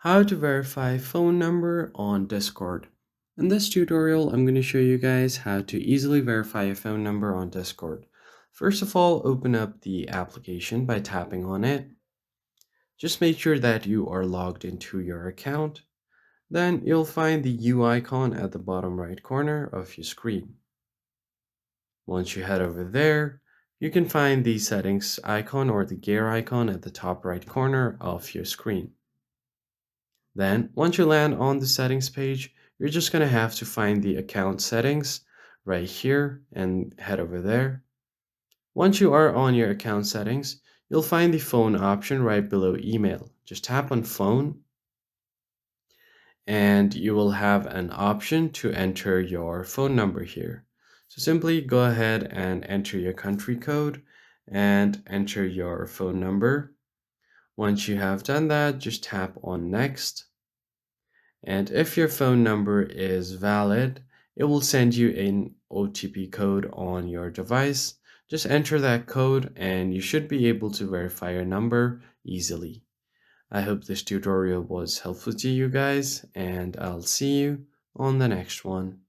How to verify phone number on Discord. In this tutorial, I'm going to show you guys how to easily verify a phone number on Discord. First of all, open up the application by tapping on it. Just make sure that you are logged into your account. Then you'll find the U icon at the bottom right corner of your screen. Once you head over there, you can find the settings icon or the gear icon at the top right corner of your screen. Then, once you land on the settings page, you're just going to have to find the account settings right here and head over there. Once you are on your account settings, you'll find the phone option right below email. Just tap on phone and you will have an option to enter your phone number here. So simply go ahead and enter your country code and enter your phone number. Once you have done that, just tap on next. And if your phone number is valid, it will send you an OTP code on your device. Just enter that code and you should be able to verify your number easily. I hope this tutorial was helpful to you guys, and I'll see you on the next one.